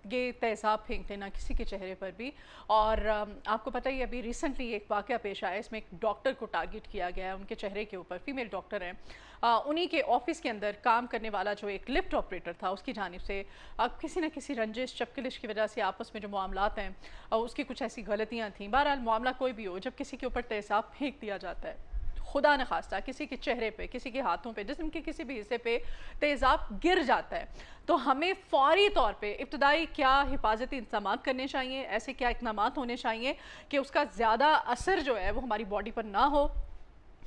یہ تیزاب پھینک دینا کسی کے چہرے پر بھی. اور آپ کو پتہ ہی ابھی ریسنٹلی ایک واقعہ پیش آیا, اس میں ایک ڈاکٹر کو ٹارگٹ کیا گیا ہے, ان کے چہرے کے اوپر, فیمیل ڈاکٹر ہیں, انہی کے آفس کے اندر کام کرنے والا جو ایک لفٹ آپریٹر تھا اس کی جانب سے کسی نہ کسی رنجش چپکلش کی وجہ سے آپس میں جو معاملات ہیں اس کی کچھ ایسی غلطیاں تھیں. بہرحال معاملہ کوئی بھی ہو, جب کسی کے اوپر تیزاب پھینک دیا جاتا ہے, خدا نخواستہ کسی کے چہرے پہ, کسی کے ہاتھوں پہ, جسم کے کسی بھی حصے پہ تیزاب گر جاتا ہے, تو ہمیں فوری طور پہ ابتدائی کیا حفاظتی انتظامات کرنے چاہیے, ایسے کیا اقدامات ہونے چاہیے کہ اس کا زیادہ اثر جو ہے وہ ہماری باڈی پر نہ ہو,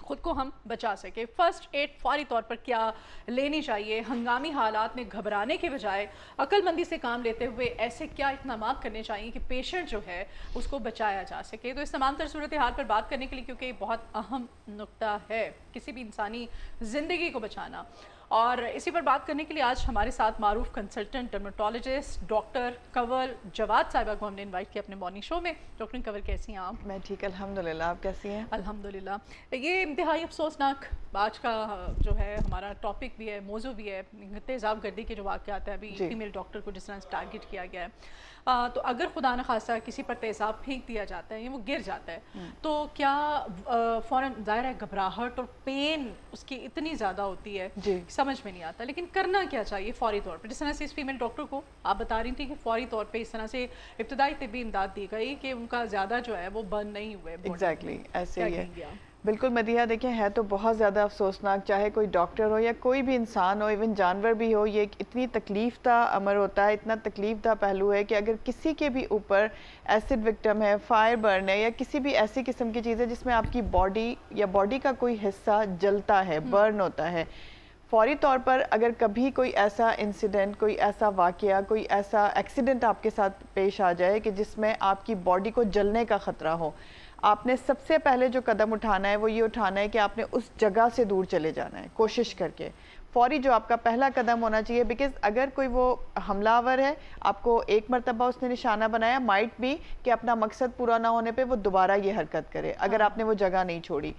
خود کو ہم بچا سکے. فرسٹ ایڈ فوری طور پر کیا لینی چاہیے, ہنگامی حالات میں گھبرانے کے بجائے عقل مندی سے کام لیتے ہوئے ایسے کیا اقدامات کرنے چاہیے کہ پیشنٹ جو ہے اس کو بچایا جا سکے. تو اس تمام تر صورتحال پر بات کرنے کے لیے, کیونکہ یہ بہت اہم نقطہ ہے کسی بھی انسانی زندگی کو بچانا, اور اسی پر بات کرنے کے لیے آج ہمارے ساتھ معروف کنسلٹنٹ ڈرمٹولوجسٹ ڈاکٹر کنور جواد صاحبہ کو ہم نے انوائٹ کیا اپنے مارننگ شو میں. ڈاکٹر کنور کیسی ہیں آپ؟ میں ٹھیک الحمدللہ, آپ کیسی ہیں؟ الحمدللہ. یہ انتہائی افسوسناک آج کا جو ہے ہمارا ٹاپک بھی ہے, موضوع بھی ہے, تیزاب گردی کے جو واقعات ہیں ابھی فیمیل ڈاکٹر کو جس طرح سے ٹارگٹ کیا گیا ہے, تو اگر خدا نخواستہ کسی پر تیزاب پھینک دیا جاتا ہے یا وہ گر جاتا ہے تو کیا فوراً ظاہر ہے گھبراہٹ اور پین اس کی اتنی زیادہ ہوتی ہے سمجھ میں نہیں آتا, لیکن کرنا کیا چاہیے فوری طور پہ؟ جس طرح سے اس فیمیل ڈاکٹر کو آپ بتا رہی تھی کہ فوری طور پہ اس طرح سے ابتدائی طبی امداد دی گئی کہ ان کا زیادہ جو ہے وہ برن نہیں ہوئے. ایگزیکٹلی ایسے ہی ہے. بالکل مدیحہ, دیکھیں ہے تو بہت زیادہ افسوسناک, چاہے کوئی ڈاکٹر ہو یا کوئی بھی انسان ہو, ایون جانور بھی ہو, یہ ایک اتنی تکلیف دہ امر ہوتا ہے, اتنا تکلیف دہ پہلو ہے کہ اگر کسی کے بھی اوپر ایسڈ وکٹم ہے, فائر برن ہے, یا کسی بھی ایسی قسم کی چیز ہے جس میں آپ کی باڈی یا باڈی کا کوئی حصہ جلتا ہے, برن ہوتا ہے, فوری طور پر اگر کبھی کوئی ایسا انسیڈنٹ, کوئی ایسا واقعہ, کوئی ایسا ایکسیڈنٹ آپ کے ساتھ پیش آ جائے کہ جس میں آپ کی باڈی کو جلنے کا خطرہ ہو, آپ نے سب سے پہلے جو قدم اٹھانا ہے وہ یہ اٹھانا ہے کہ آپ نے اس جگہ سے دور چلے جانا ہے, کوشش کر کے. فوری جو آپ کا پہلا قدم ہونا چاہیے, بیکاز اگر کوئی وہ حملہ آور ہے, آپ کو ایک مرتبہ اس نے نشانہ بنایا, مائٹ بھی کہ اپنا مقصد پورا نہ ہونے پہ وہ دوبارہ یہ حرکت کرے اگر آپ نے وہ جگہ نہیں چھوڑی.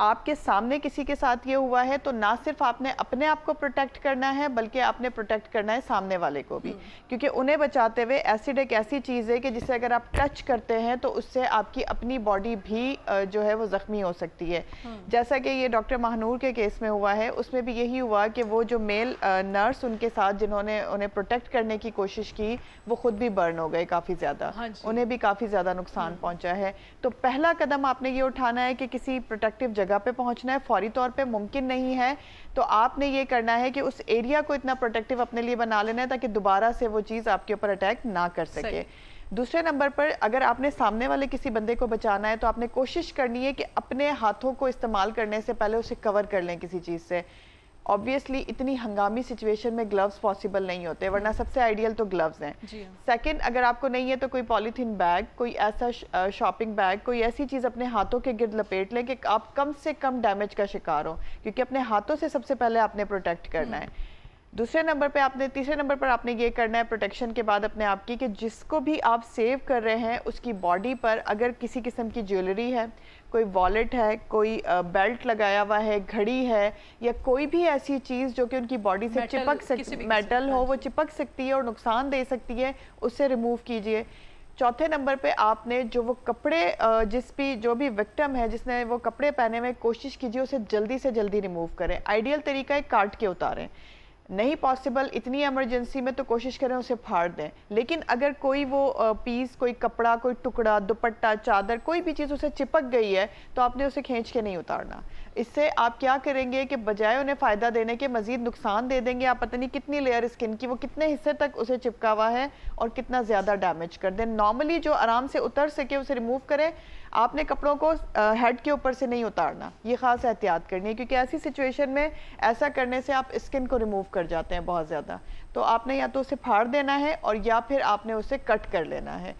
آپ کے سامنے کسی کے ساتھ یہ ہوا ہے تو نہ صرف آپ نے اپنے آپ کو پروٹیکٹ کرنا ہے بلکہ آپ نے پروٹیکٹ کرنا ہے سامنے والے کو بھی, کیونکہ انہیں بچاتے ہوئے ایسڈ ایک ایسی چیز ہے کہ جسے اگر آپ ٹچ کرتے ہیں تو اس سے آپ کی اپنی باڈی بھی جو ہے وہ زخمی ہو سکتی ہے. جیسا کہ یہ ڈاکٹر مہنور کے کیس میں ہوا ہے, اس میں بھی یہی ہوا کہ وہ جو میل نرس ان کے ساتھ جنہوں نے انہیں پروٹیکٹ کرنے کی کوشش کی وہ خود بھی برن ہو گئے کافی زیادہ, انہیں بھی کافی زیادہ نقصان پہنچا ہے. تو پہلا قدم آپ نے یہ اٹھانا ہے کہ کسی پروٹیکٹیو جگہ پہ پہنچنا ہے, فوری طور پہ ممکن نہیں ہے تو آپ نے یہ کرنا ہے کہ اس ایریا کو اتنا پروٹیکٹیو اپنے لیے بنا لینا ہے تاکہ دوبارہ سے وہ چیز آپ کے اوپر اٹیک نہ کر سکے. دوسرے نمبر پر اگر آپ نے سامنے والے کسی بندے کو بچانا ہے تو آپ نے کوشش کرنی ہے کہ اپنے ہاتھوں کو استعمال کرنے سے پہلے اسے کور کر لیں کسی چیز سے. obviously اتنی ہنگامی سچویشن میں گلوز پاسبل نہیں ہوتے, ورنہ سب سے آئیڈیل تو گلوز ہیں. سیکنڈ, اگر آپ کو نہیں ہے تو کوئی پالیتھین بیگ, کوئی ایسا شاپنگ بیگ, کوئی ایسی چیز اپنے ہاتھوں کے گرد لپیٹ لیں کہ آپ کم سے کم ڈیمیج کا شکار ہو, کیونکہ اپنے ہاتھوں سے سب سے پہلے آپ نے پروٹیکٹ کرنا ہے. تیسرے نمبر پر آپ نے یہ کرنا ہے پروٹیکشن کے بعد اپنے آپ کی, کہ جس کو بھی آپ سیو کر رہے ہیں اس کی باڈی پر اگر کسی قسم کی جیولری ہے, کوئی والیٹ ہے, کوئی بیلٹ لگایا ہوا ہے, گھڑی ہے, یا کوئی بھی ایسی چیز جو کہ ان کی باڈی سے چپک سکتی, میٹل ہو, وہ چپک سکتی ہے اور نقصان دے سکتی ہے, اس سے ریموو کیجئے. چوتھے نمبر پہ آپ نے جو وہ کپڑے, جو بھی وکٹم ہے جس نے وہ کپڑے پہنے میں, کوشش کیجئے اسے جلدی سے جلدی ریموو کریں. آئیڈیل طریقہ ہے کاٹ کے اتاریں, نہیں پاسبل اتنی ایمرجنسی میں تو کوشش کریں اسے پھاڑ دیں. لیکن اگر کوئی وہ پیس, کوئی کپڑا, کوئی ٹکڑا, دوپٹہ, چادر, کوئی بھی چیز اسے چپک گئی ہے تو آپ نے اسے کھینچ کے نہیں اتارنا. اس سے آپ کیا کریں گے کہ بجائے انہیں فائدہ دینے کے مزید نقصان دے دیں گے. آپ پتہ نہیں کتنی لیئر اسکن کی, وہ کتنے حصے تک اسے چپکا ہوا ہے اور کتنا زیادہ ڈیمیج کر دیں. نارملی جو آرام سے اتر سکے اسے ریموو کریں. آپ نے کپڑوں کو ہیڈ کے اوپر سے نہیں اتارنا, یہ خاص احتیاط کرنی ہے, کیونکہ ایسی سچویشن میں ایسا کرنے سے آپ اسکن کو ریموو کر جاتے ہیں بہت زیادہ. تو آپ نے یا تو اسے پھاڑ دینا ہے اور یا پھر آپ نے اسے کٹ کر لینا ہے.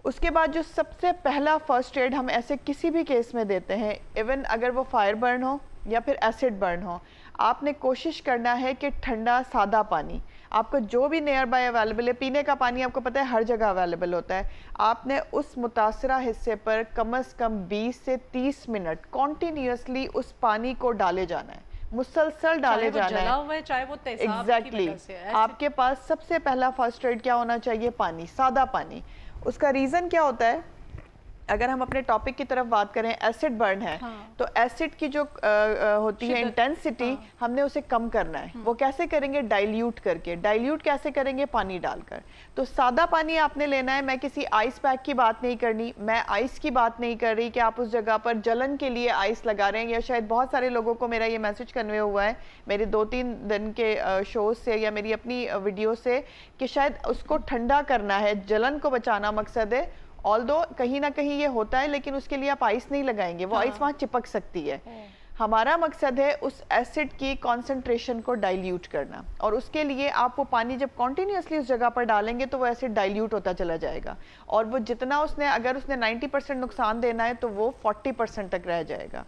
اس کے بعد جو سب سے پہلا فرسٹ ایڈ ہم ایسے کسی بھی کیس میں دیتے ہیں, ایون اگر وہ فائر برن ہو یا پھر ایسڈ برن ہو, آپ نے کوشش کرنا ہے کہ ٹھنڈا سادہ پانی آپ کو جو بھی نیئر بائی اویلیبل ہے, پینے کا پانی آپ کو پتہ ہے ہر جگہ اویلیبل ہوتا ہے, آپ نے اس متاثرہ حصے پر کم از کم 20 سے 30 منٹ کنٹینیوسلی اس پانی کو ڈالے جانا ہے. مسلسل ڈالے جانا ہے. چاہے وہ تیزاب کی وجہ سے ہے. آپ کے پاس سب سے پہلا فرسٹ ایڈ کیا ہونا چاہیے؟ پانی، سادہ پانی. اس کا ریزن کیا ہوتا ہے؟ اگر ہم اپنے ٹاپک کی طرف بات کریں، ایسڈ برن ہے تو ایسڈ کی جو ہوتی ہے انٹینسٹی ہم نے اسے کم کرنا ہے. وہ کیسے کریں گے؟ ڈائلیوٹ کر کے. ڈائلیوٹ کیسے کریں گے؟ پانی ڈال کر. تو سادہ پانی آپ نے لینا ہے. میں کسی آئس پیک کی بات نہیں کرنی، میں آئس کی بات نہیں کر رہی کہ آپ اس جگہ پر جلن کے لیے آئس لگا رہے ہیں. یا شاید بہت سارے لوگوں کو میرا یہ میسج کنوے ہوا ہے میرے 2-3 دن کے شوز سے یا میری اپنی ویڈیو سے کہ شاید اس کو ٹھنڈا کرنا ہے، جلن کو بچانا مقصد ہے. آلدو کہیں نہ کہیں یہ ہوتا ہے لیکن اس کے لیے آپ آئس نہیں لگائیں گے، وہ آئس وہاں چپک سکتی ہے. ہمارا مقصد ہے اس ایسڈ کی کانسنٹریشن کو ڈائلیوٹ کرنا، اور اس کے لیے آپ وہ پانی جب کنٹینیوسلی اس جگہ پر ڈالیں گے تو وہ ایسڈ ڈائلیوٹ ہوتا چلا جائے گا، اور وہ جتنا اگر اس نے 90% نقصان دینا ہے تو وہ 40% تک رہ جائے گا.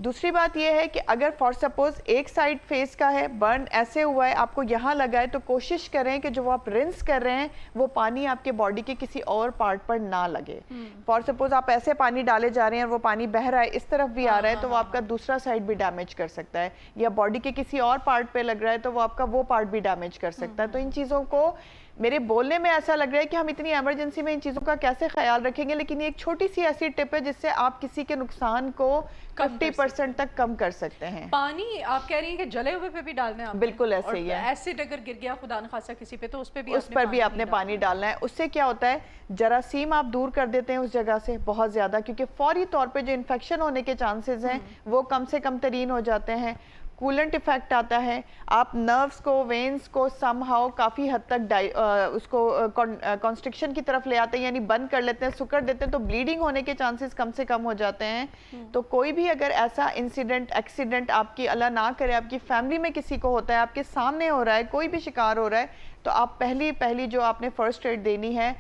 دوسری بات یہ ہے کہ اگر فار سپوز ایک سائڈ فیس کا ہے، برن ایسے ہوا ہے، آپ کو یہاں لگا ہے، تو کوشش کریں کہ جو آپ رنس کر رہے ہیں وہ پانی آپ کے باڈی کے کسی اور پارٹ پر نہ لگے. فار سپوز آپ ایسے پانی ڈالے جا رہے ہیں اور وہ پانی بہہ رہا ہے، اس طرف بھی آ رہا ہے، تو وہ آپ کا دوسرا سائڈ بھی ڈیمیج کر سکتا ہے. یا باڈی کے کسی اور پارٹ پہ لگ رہا ہے تو وہ آپ کا وہ پارٹ بھی ڈیمیج کر سکتا ہے. تو ان چیزوں کو میرے بولنے میں ایسا لگ رہا ہے کہ ہم اتنی ایمرجنسی میں ان چیزوں کا کیسے خیال رکھیں گے، لیکن یہ ایک چھوٹی سی ایسی ٹپ ہے جس سے آپ کسی کے نقصان کو 50% تک کم کر سکتے ہیں. پانی آپ کہہ رہی ہیں کہ جلے ہوئے پہ بھی ڈالنا ہے؟ بالکل ایسے ہی ہے. ایسڈ اگر گر گیا خدا نخواستہ کسی پہ تو اس پر بھی آپ نے پانی ڈالنا ہے. اس سے کیا ہوتا ہے؟ جراثیم آپ دور کر دیتے ہیں اس جگہ سے بہت زیادہ، کیونکہ فوری طور پہ جو انفیکشن ہونے کے چانسز ہیں وہ کم سے کم ترین ہو جاتے ہیں. کولنٹ ایفیکٹ آتا ہے، آپ نروز کو، وینز کو سم ہاؤ کافی حد تک اس کو کنسٹرکشن کی طرف لے آتے ہیں، یعنی بند کر لیتے ہیں، سکڑ دیتے ہیں، تو بلیڈنگ ہونے کے چانسز کم سے کم ہو جاتے ہیں. تو کوئی بھی اگر ایسا انسیڈنٹ، ایکسیڈنٹ آپ کی اللہ نہ کرے آپ کی فیملی میں کسی کو ہوتا ہے، آپ کے سامنے ہو رہا ہے، کوئی بھی شکار ہو رہا ہے، تو آپ پہلی جو آپ نے فرسٹ ایڈ دینی ہے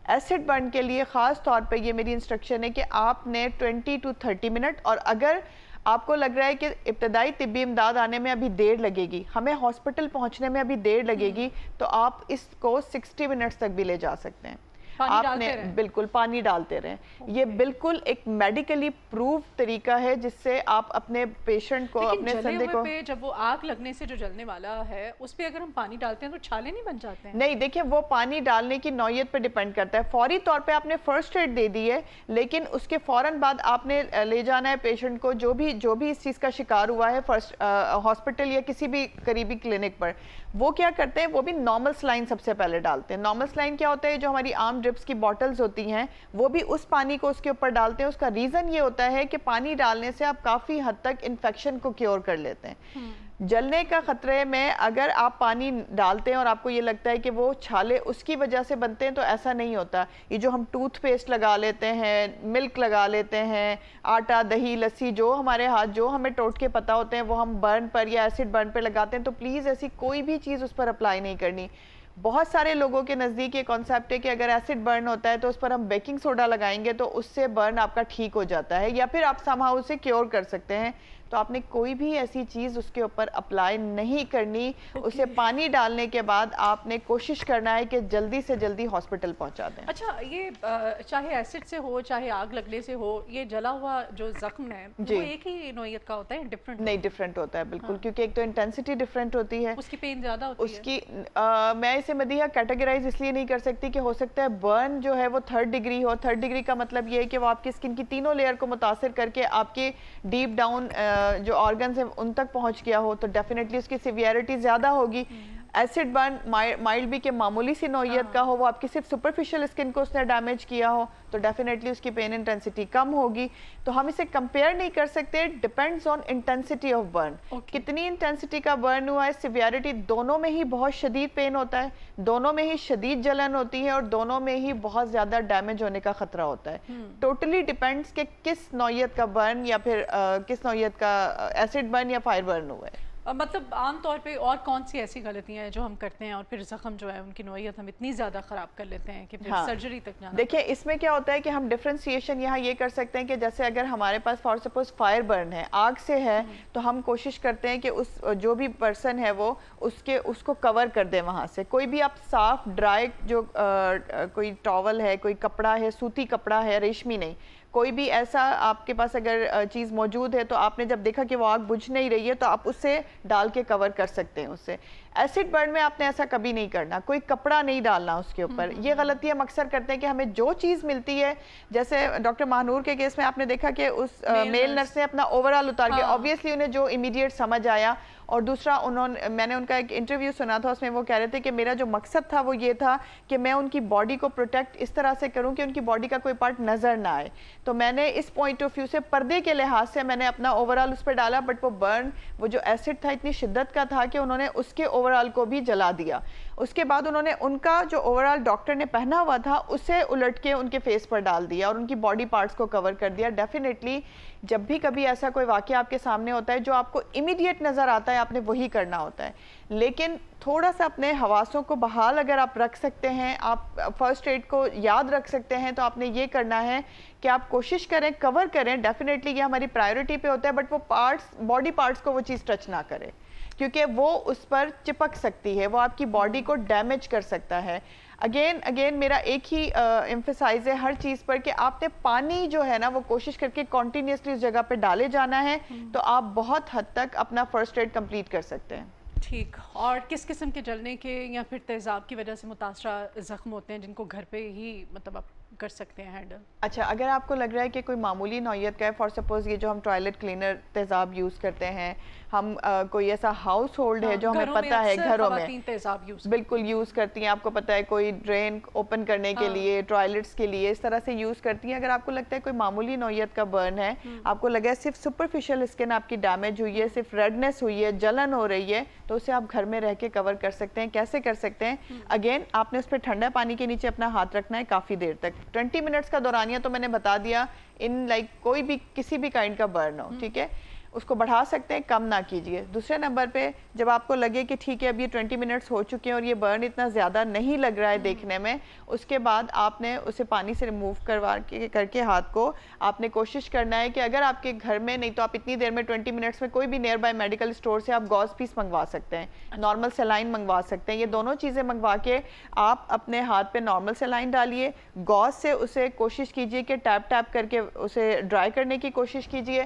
ایسڈ برن کے لیے خاص طور پہ یہ میری انسٹرکشن ہے کہ آپ نے 20 to 30 منٹ، اور اگر آپ کو لگ رہا ہے کہ ابتدائی طبی امداد آنے میں ابھی دیر لگے گی، ہمیں ہاسپٹل پہنچنے میں ابھی دیر لگے گی، تو آپ اس کو 60 منٹس تک بھی لے جا سکتے ہیں. آپ نے بالکل پانی ڈالتے رہیں. یہ بالکل ایک میڈیکلی پروف طریقہ ہے جس سے آپ اپنے پیشنٹ کو، اپنے سندے کو، جب وہ آگ لگنے سے جو جلنے والا ہے اس پہ اگر ہم پانی ڈالتے ہیں تو چھالے نہیں بن جاتے ہیں؟ نہیں، دیکھیں وہ پانی ڈالنے کی نوعیت پہ ڈیپینڈ کرتا ہے. فوری طور پہ آپ نے فرسٹ ایڈ دے دی ہے، لیکن اس کے فوراً بعد آپ نے لے جانا ہے پیشنٹ کو، جو بھی اس چیز کا شکار ہوا ہے، ہاسپٹل یا کسی بھی قریبی کلینک پر. وہ کیا کرتے ہیں؟ وہ بھی نارمل سلائن سب سے پہلے ڈالتے ہیں. نارمل سلائن کیا ہوتا ہے؟ جو ہماری عام ڈرپس کی بوٹلز ہوتی ہیں وہ بھی اس پانی کو اس کے اوپر ڈالتے ہیں. اس کا ریزن یہ ہوتا ہے کہ پانی ڈالنے سے آپ کافی حد تک انفیکشن کو کیور کر لیتے ہیں. جلنے کا خطرے میں اگر آپ پانی ڈالتے ہیں اور آپ کو یہ لگتا ہے کہ وہ چھالے اس کی وجہ سے بنتے ہیں، تو ایسا نہیں ہوتا. یہ جو ہم ٹوتھ پیسٹ لگا لیتے ہیں، ملک لگا لیتے ہیں، آٹا، دہی، لسی، جو ہمارے ہاتھ جو ہمیں ٹوٹکے پتہ ہوتے ہیں وہ ہم برن پر یا ایسڈ برن پر لگاتے ہیں، تو پلیز ایسی کوئی بھی چیز اس پر اپلائی نہیں کرنی. بہت سارے لوگوں کے نزدیک یہ کانسیپٹ ہے کہ اگر ایسڈ برن ہوتا ہے تو اس پر ہم بیکنگ سوڈا لگائیں گے تو اس سے برن آپ کا ٹھیک ہو جاتا ہے، یا پھر آپ سم ہاؤ اسے کیور کر سکتے ہیں. تو آپ نے کوئی بھی ایسی چیز اس کے اوپر اپلائی نہیں کرنی. اسے پانی ڈالنے کے بعد آپ نے کوشش کرنا ہے کہ جلدی سے جلدی ہاسپٹل پہنچا دیں. اچھا، یہ چاہے ایسڈ سے ہو چاہے آگ لگنے سے ہو، یہ جلا ہوا جو زخم ہے وہ ایک ہی نوعیت کا ہوتا ہے؟ ڈفرنٹ نہیں، ڈفرنٹ ہوتا ہے بالکل، کیونکہ ایک تو انٹینسٹی ڈفرنٹ ہوتی ہے، اس کی پین زیادہ ہوتی ہے. اس کی میں اسے مدیحہ کیٹیگرائز اس لیے نہیں کر سکتی کہ ہو سکتا ہے برن جو ہے وہ 3rd ڈگری ہو. 3rd ڈگری کا مطلب یہ ہے کہ وہ آپ کی اسکن کی تینوں لیئر کو متاثر کر کے آپ کے ڈیپ ڈاؤن جو آرگنز ان تک پہنچ گیا ہو، تو ڈیفینیٹلی اس کی سیویئرٹی زیادہ ہوگی. ایسڈ برن مائلڈ بھی کہ معمولی سی نوعیت کا ہو، وہ آپ کی صرف سپرفیشل اسکن کو اس نے ڈیمیج کیا ہو، تو ڈیفینیٹلی اس کی پین انٹینسٹی کم ہوگی. تو ہم اسے کمپیئر نہیں کر سکتے. Depends on intensity of burn. کتنی انٹینسٹی کا برن ہوا ہے، سیویئرٹی، دونوں میں ہی بہت شدید پین ہوتا ہے، دونوں میں ہی شدید جلن ہوتی ہے، اور دونوں میں ہی بہت زیادہ ڈیمیج ہونے کا خطرہ ہوتا ہے. ٹوٹلی ڈیپینڈز کہ کس نوعیت کا برن یا پھر کس نوعیت کا ایسڈ برن یا فائر برن ہوا ہے. مطلب عام طور پہ اور کون سی ایسی غلطیاں ہیں جو ہم کرتے ہیں اور پھر زخم جو ہے ان کی نوعیت ہم اتنی زیادہ خراب کر لیتے ہیں کہ پھر سرجری تک جانا؟ دیکھیں اس میں کیا ہوتا ہے کہ ہم ڈفرینسیشن یہاں یہ کر سکتے ہیں کہ جیسے اگر ہمارے پاس فار سپوز فائر برن ہے، آگ سے ہے، تو ہم کوشش کرتے ہیں کہ اس جو بھی پرسن ہے وہ اس کو کور کر دیں وہاں سے. کوئی بھی آپ صاف ڈرائی جو کوئی ٹاول ہے، کوئی کپڑا ہے، سوتی کپڑا ہے، ریشمی نہیں، کوئی بھی ایسا آپ کے پاس اگر چیز موجود ہے تو آپ نے جب دیکھا کہ وہ آگ بجھ نہیں رہی ہے تو آپ اسے ڈال کے کور کر سکتے ہیں. اسے ایسڈ برن میں آپ نے ایسا کبھی نہیں کرنا, کوئی کپڑا نہیں ڈالنا اس کے اوپر. یہ غلطی ہم اکثر کرتے ہیں کہ ہمیں جو چیز ملتی ہے, جیسے ڈاکٹر ماہنور کے کیس میں آپ نے دیکھا کہ اس میل نرس نے اپنا اوورآل اتار کے, آبویسلی انہیں جو امیڈیٹ سمجھ آیا, اور دوسرا میں نے ان کا ایک انٹرویو سنا تھا, اس میں وہ کہہ رہے تھے کہ میرا جو مقصد تھا وہ یہ تھا کہ میں ان کی باڈی کو پروٹیکٹ اس طرح سے کروں کہ ان کی باڈی کا کوئی پارٹ نظر نہ آئے. تو میں نے اس پوائنٹ آف ویو سے پردے کے لحاظ سے میں نے اپنا اوورآل اس پہ ڈالا, بٹ وہ برن, وہ جو ایسڈ تھا اتنی شدت کا تھا کہ انہوں نے اس کے اوورآل کو بھی جلا دیا. اس کے بعد انہوں نے ان کا جو اوورآل ڈاکٹر نے پہنا ہوا تھا اسے الٹ کے ان کے فیس پر ڈال دیا اور ان کی باڈی پارٹس کو کور کر دیا. ڈیفینیٹلی جب بھی کبھی ایسا کوئی واقعہ آپ کے سامنے ہوتا ہے جو آپ کو امیڈیٹ نظر آتا ہے, آپ نے وہی کرنا ہوتا ہے. لیکن تھوڑا سا اپنے حواسوں کو بحال اگر آپ رکھ سکتے ہیں, آپ فرسٹ ایڈ کو یاد رکھ سکتے ہیں, تو آپ نے یہ کرنا ہے کہ آپ کوشش کریں کور کریں. ڈیفینیٹلی یہ ہماری پرائیورٹی پہ ہوتا ہے, بٹ وہ پارٹس, باڈی پارٹس کو وہ چیز ٹچ نہ کرے, کیونکہ وہ اس پر چپک سکتی ہے, وہ آپ کی باڈی کو ڈیمیج کر سکتا ہے. اگین میرا ایک ہی ایمفسائز ہے ہر چیز پر کہ آپ نے پانی جو ہے نا وہ کوشش کر کے کنٹینیوسلی اس جگہ پہ ڈالے جانا ہے, تو آپ بہت حد تک اپنا فرسٹ ایڈ کمپلیٹ کر سکتے ہیں. ٹھیک. اور کس قسم کے جلنے کے یا پھر تیزاب کی وجہ سے متاثرہ زخم ہوتے ہیں جن کو گھر پہ ہی مطلب آپ کر سکتے ہیں ہینڈل؟ اچھا, اگر آپ کو لگ رہا ہے کہ کوئی معمولی نوعیت کا ہے, فار سپوز یہ جو ہم ٹوائلٹ کلینر تیزاب یوز کرتے ہیں, ہم کوئی ایسا ہاؤس ہولڈ ہے جو ہمیں پتہ ہے گھروں میں بالکل یوز کرتی ہیں, آپ کو پتہ ہے کوئی ڈرین اوپن کرنے کے لیے, ٹوائلٹس کے لیے اس طرح سے یوز کرتی ہیں. اگر آپ کو لگتا ہے کوئی معمولی نوعیت کا برن ہے, آپ کو لگا ہے صرف سپرفیشل اسکن آپ کی ڈیمیج ہوئی ہے, صرف ریڈنس ہوئی ہے, جلن ہو رہی ہے, تو اسے آپ گھر میں رہ کے کور کر سکتے ہیں. کیسے کر سکتے ہیں؟ اگین آپ نے اس پہ ٹھنڈا پانی کے نیچے اپنا ہاتھ رکھنا ہے کافی دیر تک. 20 منٹس کا دورانیہ تو میں نے بتا دیا, ان لائک کوئی بھی کسی بھی کائنڈ کا برن ہو, ٹھیک ہے, اس کو بڑھا سکتے ہیں, کم نہ کیجئے. دوسرے نمبر پہ جب آپ کو لگے کہ ٹھیک ہے اب یہ 20 منٹس ہو چکے ہیں اور یہ برن اتنا زیادہ نہیں لگ رہا ہے دیکھنے میں, اس کے بعد آپ نے اسے پانی سے ریموو کر کے ہاتھ کو آپ نے کوشش کرنا ہے کہ اگر آپ کے گھر میں نہیں تو آپ اتنی دیر میں 20 منٹس میں کوئی بھی نیئر بائی میڈیکل اسٹور سے آپ گاز پیس منگوا سکتے ہیں, نارمل سیلائن منگوا سکتے ہیں. یہ دونوں چیزیں منگوا کے آپ اپنے ہاتھ پہ نارمل سیلائن ڈالیے, گاز سے اسے کوشش کیجئے کہ ٹیپ ٹیپ کر کے اسے ڈرائی کرنے کی کوشش کیجئے.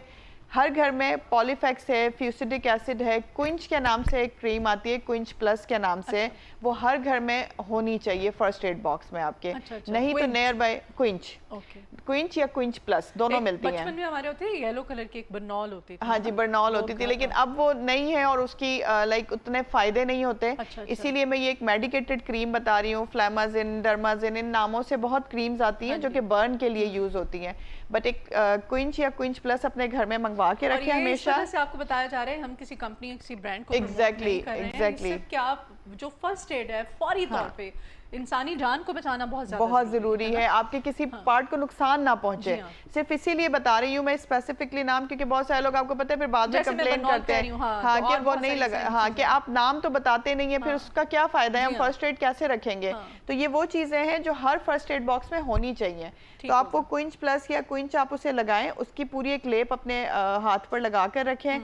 ہر گھر میں پولیفیکس ہے, فیوسیڈک ایسڈ ہے, کوئنچ کے نام سے ایک کریم آتی ہے, کوئنچ پلس کے نام سے, وہ ہر گھر میں ہونی چاہیے فرسٹ ایڈ باکس میں آپ کے. نہیں تو نیئر بائی کوئنچ یا کوئنچ پلس دونوں ملتی ہیں. بچپن میں ہمارے ہوتے ہیں یلو کلر کی ایک برنول ہوتی تھی. ہاں جی, برنول ہوتی تھی, لیکن اب وہ نہیں ہے اور اس کی لائک اتنے فائدے نہیں ہوتے. اسی لیے میں یہ ایک میڈیکیٹڈ کریم بتا رہی ہوں, فلیمازن, ڈرمازن, ان ناموں سے بہت کریمز آتی ہیں جو کہ برن کے لیے یوز ہوتی ہیں. بٹ ایک کوئنچ یا کوئنچ پلس اپنے گھر میں منگوا کے رکھیں ہمیشہ. اور یہ اس طرح سے آپ کو بتایا جا رہا ہے, ہم کسی کمپنی یا کسی برانڈ کو ایگزیکٹلی صرف کہ آپ جو فرسٹ ایڈ ہے فوری طور پہ انسانی جان کو بچانا بہت ضروری ہے, آپ کے کسی پارٹ کو نقصان نہ پہنچے. صرف اسی لیے بتا رہی ہوں میں اسپیسیفکلی نام, کیونکہ بہت سارے لوگ آپ کو پتہ ہے پھر بعد میں کمپلین کرتے ہیں ہاں کہ وہ نہیں لگا, ہاں کہ آپ نام تو بتاتے نہیں ہیں, پھر اس کا کیا فائدہ ہے, ہم فرسٹ ایڈ کیسے رکھیں گے. تو یہ وہ چیزیں ہیں جو ہر فرسٹ ایڈ باکس میں ہونی چاہیے. تو آپ کو کوئنچ پلس یا کوئنچ آپ اسے لگائیں, اس کی پوری ایک لیپ اپنے ہاتھ پر لگا کر رکھیں.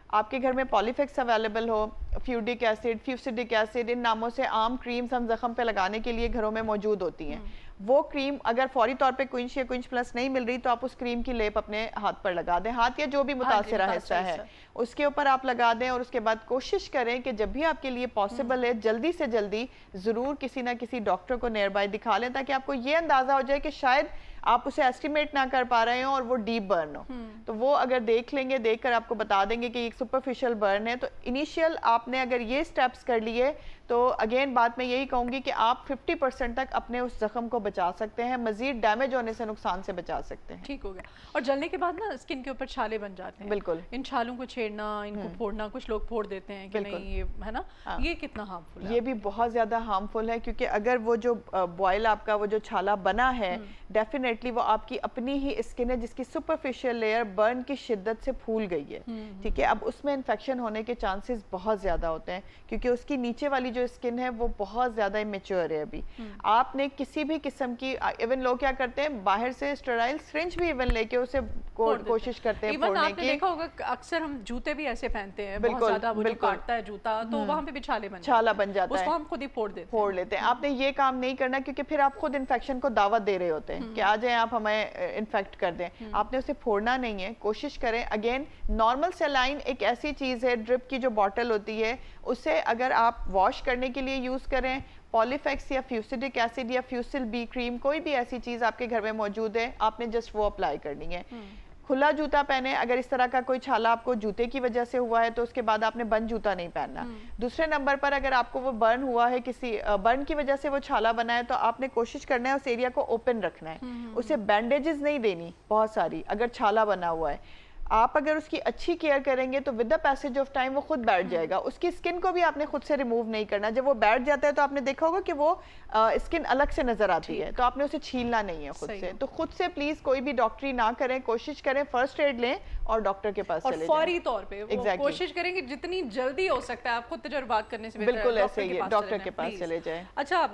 آپ کے گھر میں پولیفیکس اویلیبل ہو, فیوڈک ایسڈ, فیوسیڈک ایسڈ, ان ناموں سے عام کریمز ہم زخم پہ لگانے کے لیے گھروں میں موجود ہوتی ہیں. وہ کریم اگر فوری طور پہ کوئنچ یا کوئنچ پلس نہیں مل رہی تو آپ اس کریم کی لیپ اپنے ہاتھ پر لگا دیں, ہاتھ یا جو بھی متاثرہ حصہ ہے اس کے اوپر آپ لگا دیں, اور اس کے بعد کوشش کریں کہ جب بھی آپ کے لیے پاسبل ہے جلدی سے جلدی ضرور کسی نہ کسی ڈاکٹر کو نیئر بائی دکھا لیں, تاکہ آپ کو یہ اندازہ ہو جائے کہ شاید آپ اسے ایسٹیمیٹ نہ کر پا رہے ہوں اور وہ ڈیپ برن ہو. تو وہ اگر دیکھ لیں گے, دیکھ کر آپ کو بتا دیں گے کہ ایک سپرفیشل برن ہے. تو انیشیل آپ نے اگر یہ سٹیپس کر لیے تو اگین بات میں یہی کہوں گی کہ آپ 50% تک اپنے اس زخم کو بچا سکتے ہیں, مزید ڈیمیج ہونے سے, نقصان سے بچا سکتے ہیں. ٹھیک ہو گیا. اور جلنے کے بعد نا اسکن کے اوپر چھالے بن جاتے ہیں. بالکل. ان چھالوں کو چھیڑنا, ان کو پھوڑنا, کچھ لوگ پھوڑ دیتے ہیں کہ نہیں یہ ہے نا, یہ کتنا ہارمفل ہے؟ یہ بھی بہت زیادہ ہارمفل ہے, کیونکہ اگر وہ جو بوائل آپ کا وہ جو چھالا بنا ہے ڈیفینیٹلی وہ آپ کی اپنی ہی اسکن ہے جس کی سپرفیشل لیئر برن کی شدت سے پھول گئی ہے, ٹھیک ہے. اب اس میں انفیکشن ہونے کے چانسز بہت زیادہ ہوتے ہیں, کیونکہ اس کی نیچے والی جو اسکن ہے وہ بہت زیادہ امیچور ہے ابھی. آپ نے کسی بھی قسم کی ایون لوگ کیا کرتے ہیں باہر سے اسٹرائل سرنج بھی ایون لے کے اسے کوشش کرتے ہیں پھوڑنے کی. آپ نے دیکھا ہوگا اکثر ہم جوتے بھی ایسے پہنتے ہیں بہت زیادہ وہ جو کاٹتا ہے جوتا تو وہاں پہ بھی چھالا بن جاتا ہے, اس کو ہم خود ہی پھوڑ لیتے ہیں. آپ نے یہ کام نہیں کرنا کیونکہ پھر آپ خود انفیکشن کو دعوت دے رہے ہوتے ہیں کہ آ جائیں آپ ہمیں انفیکٹ کر دیں. آپ نے اسے پھوڑنا نہیں ہے. کوشش کریں اگین نارمل سیلائن ایک ایسی چیز ہے, ڈرپ کی جو باٹل ہوتی ہے اسے اگر آپ واش کرنے کے لیے یوز کریں, پالیفیکس یا فیوسیڈک ایسڈ یا فیوسل بی کریم کوئی بھی ایسی چیز آپ کے گھر میں موجود ہے, آپ نے جسٹ وہ اپلائی کرنی ہے. کھلا جوتا پہنے, اگر اس طرح کا کوئی چھالا آپ کو جوتے کی وجہ سے ہوا ہے تو اس کے بعد آپ نے بند جوتا نہیں پہننا. دوسرے نمبر پر اگر آپ کو وہ برن ہوا ہے, کسی برن کی وجہ سے وہ چھالا بنا ہے, تو آپ نے کوشش کرنا ہے اس ایریا کو اوپن رکھنا ہے, اسے بینڈیجز نہیں دینی بہت ساری اگر چھالا بنا ہوا ہے. آپ اگر اس کی اچھی کیئر کریں گے تو with the passage of time وہ خود بیٹھ جائے گا. اس کی اسکن کو بھی آپ نے خود سے ریموو نہیں کرنا. جب وہ بیٹھ جاتا ہے تو آپ نے دیکھا ہوگا کہ وہ اسکن الگ سے نظر آتی ہے, تو آپ نے اسے چھیلنا نہیں ہے خود سے. تو خود سے پلیز کوئی بھی ڈاکٹری نہ کریں, کوشش کریں فرسٹ ایڈ لیں اور ڈاکٹر کے پاس چلے جائیں. اور فوری طور پہ کوشش کریں کہ جتنی جلدی ہو سکتا ہے آپ خود تجربات کرنے سے بالکل ایسے ہی ڈاکٹر کے پاس چلے جائیں. اچھا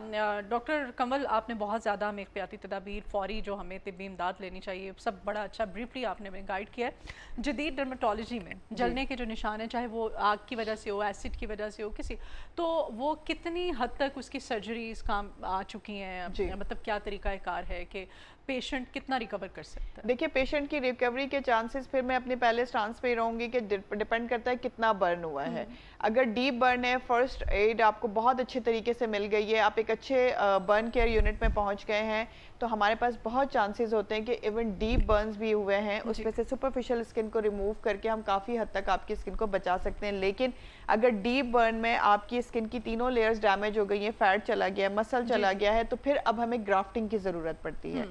ڈاکٹر کنول, آپ نے بہت زیادہ ہمیں احتیاطی تدابیر فوری جو ہمیں طبی امداد لینی چاہیے سب بڑا اچھا بریفلی آپ نے ہمیں گائیڈ کیا ہے. جدید ڈرماٹولوجی میں جلنے کے جو نشان ہیں, چاہے وہ آگ کی وجہ سے ہو, ایسڈ کی وجہ سے ہو, کسی تو وہ کتنی حد تک اس کی سرجریز کام آ چکی ہیں, مطلب کیا طریقہ کار ہے کہ پیشنٹ کتنا ریکور کر سکتا ہے؟ دیکھیں پیشنٹ کی ریکوری کے چانسز پھر میں اپنے پہلے سٹانس پہ ہی رہوں گی کہ ڈیپینڈ کرتا ہے کتنا برن ہوا ہے. اگر ڈیپ برن ہے, فرسٹ ایڈ آپ کو بہت اچھے طریقے سے مل گئی ہے, آپ ایک اچھے برن کیئر یونٹ میں پہنچ گئے ہیں, تو ہمارے پاس بہت چانسز ہوتے ہیں کہ ایون ڈیپ برنز بھی ہوئے ہیں, اس میں سے سپرفیشل اسکن کو ریموو کر کے ہم کافی حد تک آپ کی اسکن کو بچا سکتے ہیں. لیکن اگر ڈیپ برن میں آپ کی اسکن کی تینوں لیئرز ڈیمیج ہو گئی ہیں, فیٹ چلا گیا ہے, مسل چلا گیا ہے, تو پھر اب ہمیں گرافٹنگ کی ضرورت پڑتی ہے.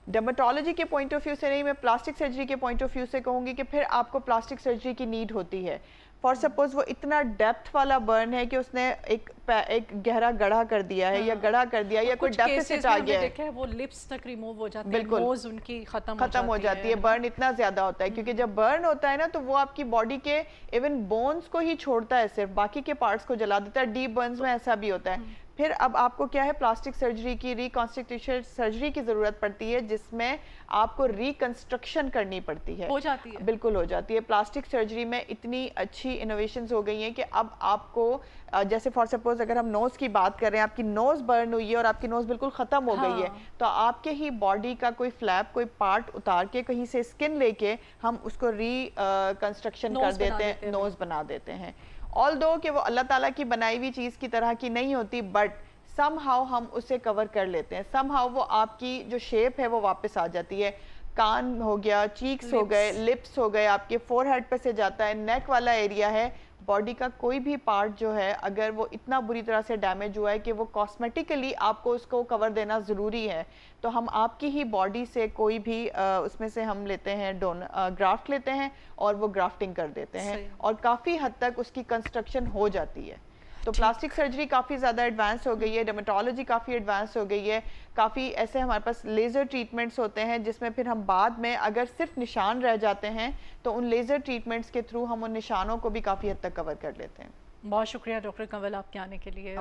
ڈرماٹولوجی کے پوائنٹ آف ویو سے نہیں, میں پلاسٹک سرجری کے پوائنٹ آف ویو سے کہوں گی کہ پھر آپ کو پلاسٹک سرجری کی نیڈ ہوتی ہے. فار سپوز وہ اتنا ڈیپتھ والا برن ہے کہ اس نے ایک گہرا گڑھا کر دیا ہے یا گڑھا کر دیا یا کوئی ڈیفیسٹ آ گیا ہے, وہ لپس تک ریموو ہو جاتی ہے, بالکل نوز ان کی ختم ہو جاتی ہے. برن اتنا زیادہ ہوتا ہے کیونکہ جب برن ہوتا ہے نا تو وہ آپ کی باڈی کے ایون بونز کو ہی چھوڑتا ہے, صرف باقی کے پارٹس کو جلا دیتا ہے. ڈیپ برنز میں ایسا بھی ہوتا ہے. پھر اب آپ کو کیا ہے, پلاسٹک سرجری کی ریکنسٹرکشن سرجری کی ضرورت پڑتی ہے, جس میں آپ کو ریکنسٹرکشن کرنی پڑتی ہے. ہو جاتی ہے, بالکل ہو جاتی ہے. پلاسٹک سرجری میں اتنی اچھی انوویشنز ہو گئی ہیں کہ اب آپ کو جیسے فار سپوز اگر ہم نوز کی بات کر رہے ہیں, آپ کی نوز برن ہوئی ہے اور آپ کی نوز بالکل ختم ہو گئی ہے, تو آپ کے ہی باڈی کا کوئی فلیپ, کوئی پارٹ اتار کے کہیں سے اسکن لے کے ہم اس کو ریکنسٹرکشن کر دیتے ہیں, نوز بنا دیتے ہیں. آلدو کہ وہ اللہ تعالیٰ کی بنائی ہوئی چیز کی طرح کی نہیں ہوتی, بٹ سم ہاؤ ہم اسے کور کر لیتے ہیں. سم ہاؤ وہ آپ کی جو شیپ ہے وہ واپس آ جاتی ہے. کان ہو گیا, چیکس ہو گئے, لپس ہو گئے, آپ کے فور ہیڈ پہ سے جاتا ہے, نیک والا ایریا ہے, باڈی کا کوئی بھی پارٹ جو ہے اگر وہ اتنا بری طرح سے ڈیمیج ہوا ہے کہ وہ کاسمیٹیکلی آپ کو اس کو کور دینا ضروری ہے, تو ہم آپ کی ہی باڈی سے کوئی بھی اس میں سے ہم لیتے ہیں گرافٹ لیتے ہیں اور وہ گرافٹنگ کر دیتے ہیں, اور کافی حد تک اس کی کنسٹرکشن ہو جاتی ہے. تو پلاسٹک سرجری کافی زیادہ ایڈوانس ہو گئی ہے, ڈرماٹولوجی کافی ایڈوانس ہو گئی ہے. کافی ایسے ہمارے پاس لیزر ٹریٹمنٹس ہوتے ہیں جس میں پھر ہم بعد میں اگر صرف نشان رہ جاتے ہیں تو ان لیزر ٹریٹمنٹس کے تھرو ہم ان نشانوں کو بھی کافی حد تک کور کر لیتے ہیں. بہت شکریہ ڈاکٹر کنول آپ کے آنے کے لیے.